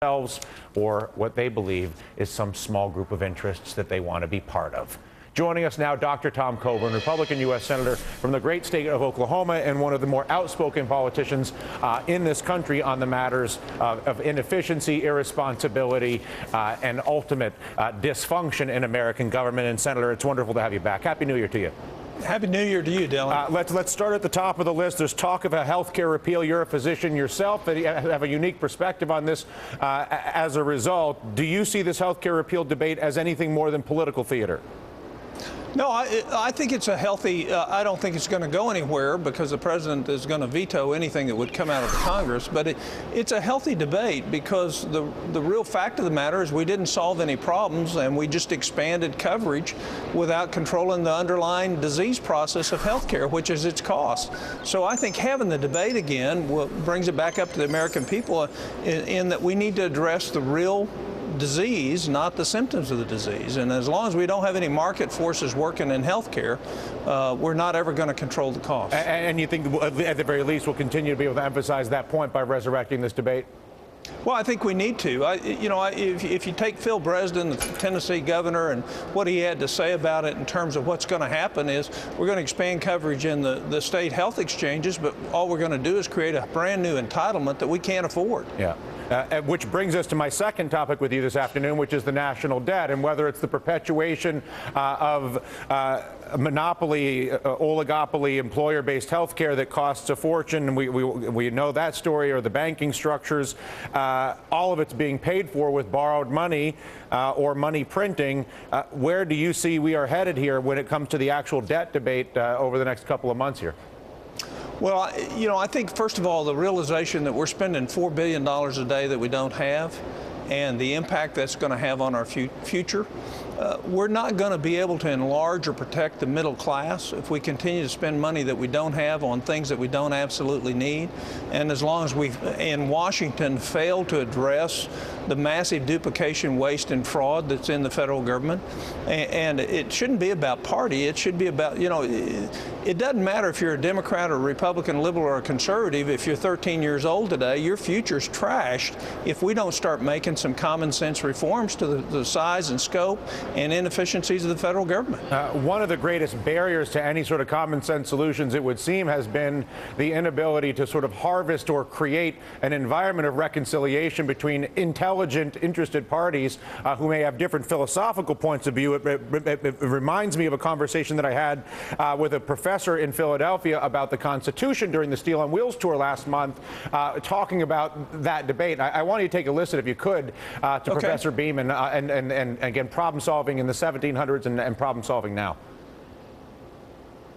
themselves or what they believe is some small group of interests that they want to be part of. Joining us now, Dr. Tom Coburn, Republican U.S. Senator from the great state of Oklahoma and one of the more outspoken politicians in this country on the matters of inefficiency, irresponsibility, and ultimate dysfunction in American government. And Senator, it's wonderful to have you back. Happy New Year to you. Happy New Year to you, Dylan. Let's start at the top of the list. There's talk of a health care repeal. You're a physician yourself, that you have a unique perspective on this. As a result, do you see this health care repeal debate as anything more than political theater? No, I think it's a healthy, I don't think it's going to go anywhere because the president is going to veto anything that would come out of the Congress. But it's a healthy debate because the real fact of the matter is we didn't solve any problems and we just expanded coverage without controlling the underlying disease process of health care, which is its cost. So I think having the debate again brings it back up to the American people in that we need to address the real disease, not the symptoms of the disease. And as long as we don't have any market forces working in healthcare, we're not ever going to control the cost. And you think, at the very least, we'll continue to be able to emphasize that point by resurrecting this debate? Well, I think we need to. If you take Phil Bresden, the Tennessee governor, and what he had to say about it in terms of what's going to happen is we're going to expand coverage in the state health exchanges, but all we're going to do is create a brand new entitlement that we can't afford. Yeah. Which brings us to my second topic with you this afternoon, which is the national debt, and whether it's the perpetuation of monopoly, oligopoly, employer-based health care that costs a fortune, and we know that story, or the banking structures. All of it's being paid for with borrowed money or money printing. Where do you see we are headed here when it comes to the actual debt debate over the next couple of months here? Well, I think, first of all, the realization that we're spending $4 billion a day that we don't have and the impact that's going to have on our future. We're not going to be able to enlarge or protect the middle class if we continue to spend money that we don't have on things that we don't absolutely need. And as long as we, in Washington, fail to address the massive duplication, waste, and fraud that's in the federal government, and it shouldn't be about party. It should be about, it doesn't matter if you're a Democrat or a Republican, liberal or a conservative. If you're 13 years old today, your future's trashed if we don't start making some common sense reforms to the size and scope and inefficiencies of the federal government. One of the greatest barriers to any sort of common sense solutions, it would seem, has been the inability to sort of harvest or create an environment of reconciliation between intelligent, interested parties who may have different philosophical points of view. It reminds me of a conversation that I had with a professor in Philadelphia about the Constitution during the Steel on Wheels tour last month, talking about that debate. I want you to take a listen, if you could, to okay. Professor Beeman and again, problem solving in the 1700s and problem solving now.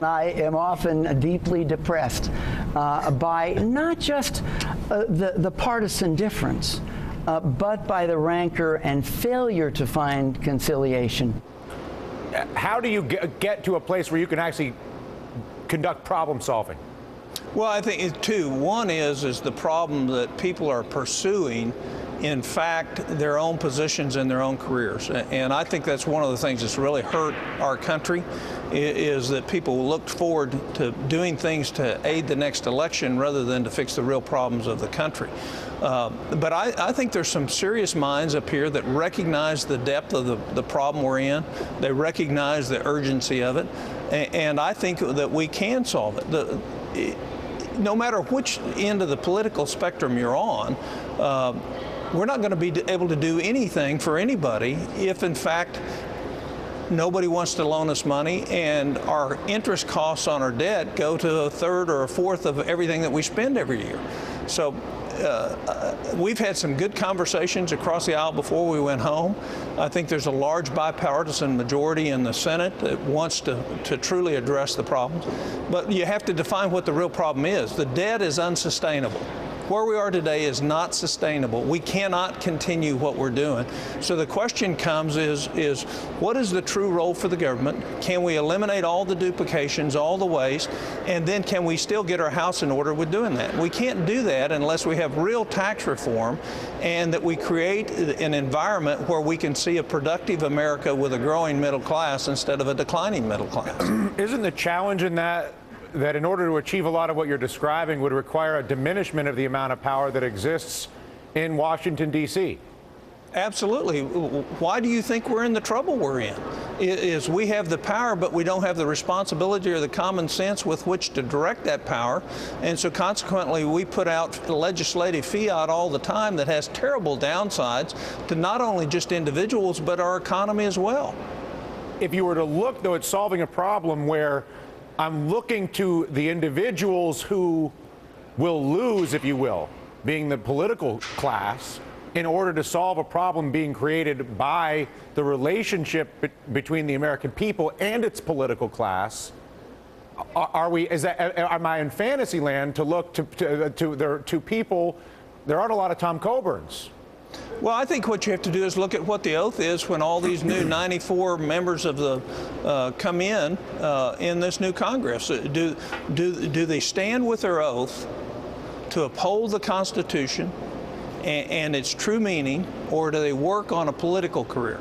I am often deeply depressed by not just the partisan difference, but by the rancor and failure to find conciliation. How do you get to a place where you can actually conduct problem solving? Well, I think two. One is the problem that people are pursuing, in fact, their own positions in their own careers. And I think that's one of the things that's really hurt our country, is that people look forward to doing things to aid the next election rather than to fix the real problems of the country. But I think there's some serious minds up here that recognize the depth of the problem we're in. They recognize the urgency of it. And I think that we can solve it. No matter which end of the political spectrum you're on, we're not going to be able to do anything for anybody if, in fact, nobody wants to loan us money and our interest costs on our debt go to a third or a fourth of everything that we spend every year. So we've had some good conversations across the aisle before we went home. I think there's a large bipartisan majority in the Senate that wants to truly address the problems. But you have to define what the real problem is. The debt is unsustainable. Where we are today is not sustainable. We cannot continue what we're doing. So the question comes is what is the true role for the government? Can we eliminate all the duplications, all the waste, and then can we still get our house in order with doing that? We can't do that unless we have real tax reform and that we create an environment where we can see a productive America with a growing middle class instead of a declining middle class. Isn't the challenge in that in order to achieve a lot of what you're describing would require a diminishment of the amount of power that exists in Washington, D.C.? Absolutely. Why do you think we're in the trouble we're in? Is we have the power, but we don't have the responsibility or the common sense with which to direct that power. And so consequently, we put out legislative fiat all the time that has terrible downsides to not only just individuals, but our economy as well. If you were to look, though, at solving a problem where I'm looking to the individuals who will lose, if you will, being the political class, in order to solve a problem being created by the relationship between the American people and its political class, am I in fantasy land to look to people? There aren't a lot of Tom Coburns. Well, I think what you have to do is look at what the oath is when all these new 94 members of the come in this new Congress. Do they stand with their oath to uphold the Constitution and its true meaning, or do they work on a political career?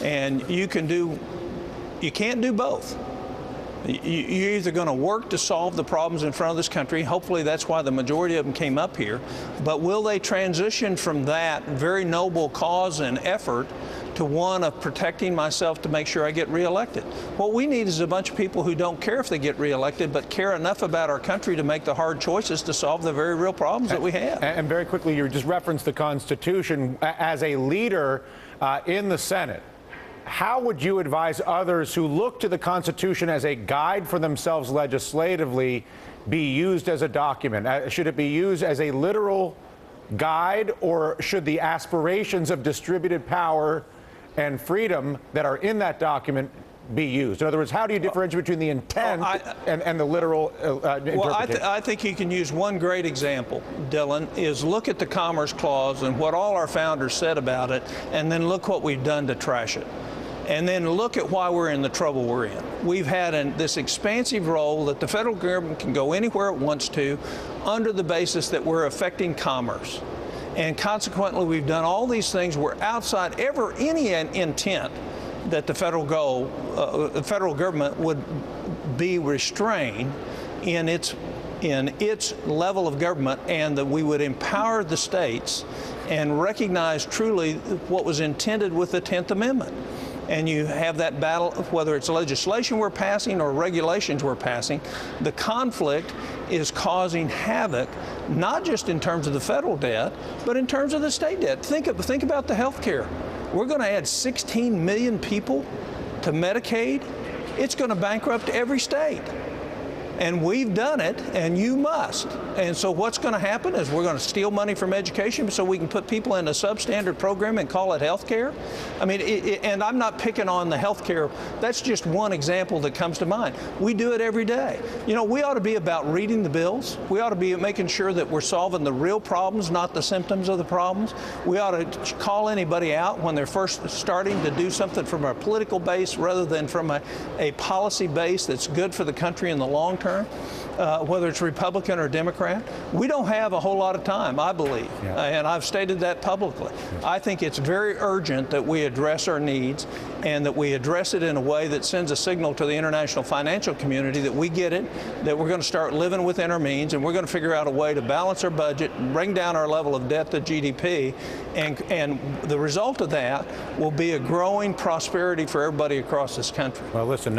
And you can't do both. You're either going to work to solve the problems in front of this country. Hopefully that's why the majority of them came up here. But will they transition from that very noble cause and effort to one of protecting myself to make sure I get reelected? What we need is a bunch of people who don't care if they get reelected, but care enough about our country to make the hard choices to solve the very real problems that we have. And very quickly, you just referenced the Constitution. As a leader in the Senate, how would you advise others who look to the Constitution as a guide for themselves legislatively be used as a document? Should it be used as a literal guide, or should the aspirations of distributed power and freedom that are in that document be used? In other words, how do you differentiate between the intent and the literal interpretation? Well, I think you can use one great example, Dylan, is look at the Commerce Clause and what all our founders said about it, and then look what we've done to trash it. And then look at why we're in the trouble we're in. We've had this expansive role that the federal government can go anywhere it wants to under the basis that we're affecting commerce. And consequently, we've done all these things. We're outside any intent that the federal government would be restrained in its level of government, and that we would empower the states and recognize truly what was intended with the 10th Amendment. And you have that battle, whether it's legislation we're passing or regulations we're passing, the conflict is causing havoc, not just in terms of the federal debt, but in terms of the state debt. Think about the health care. We're going to add 16 million people to Medicaid. It's going to bankrupt every state. And we've done it, and you must. And so what's going to happen is we're going to steal money from education so we can put people in a substandard program and call it health care. I mean, and I'm not picking on the health care. That's just one example that comes to mind. We do it every day. You know, we ought to be about reading the bills. We ought to be making sure that we're solving the real problems, not the symptoms of the problems. We ought to call anybody out when they're first starting to do something from a political base rather than from a policy base that's good for the country in the long term. Whether it's Republican or Democrat. We don't have a whole lot of time, I believe, and I've stated that publicly. I think it's very urgent that we address our needs and that we address it in a way that sends a signal to the international financial community that we get it, that we're going to start living within our means, and we're going to figure out a way to balance our budget and bring down our level of debt to GDP, and the result of that will be a growing prosperity for everybody across this country. Well, listen,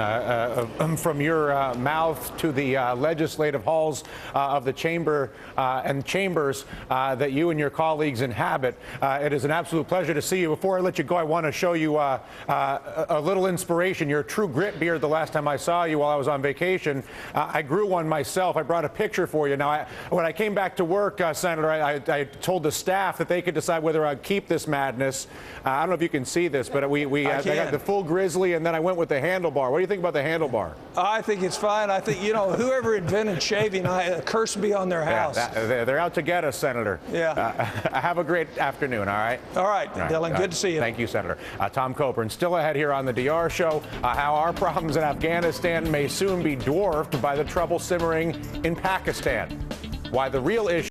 from your mouth to the legislative halls of the chamber and chambers that you and your colleagues inhabit, it is an absolute pleasure to see you. Before I let you go, I want to show you a little inspiration. Your true grit beard the last time I saw you while I was on vacation. I grew one myself. I brought a picture for you. Now, when I came back to work, Senator, I told the staff that they could decide whether I'd keep this madness. I don't know if you can see this, but I got the full grizzly, and then I went with the handlebar. What do you think about the handlebar? I think it's fine. I think, you know, whoever invented shaving, a curse be on their house. Yeah, they're out to get us, Senator. Yeah. Have a great afternoon, all right? All right, Dylan, good to see you. Thank you, Senator. Tom Coburn, still ahead here on the DR Show, how our problems in Afghanistan may soon be dwarfed by the trouble simmering in Pakistan. Why the real issue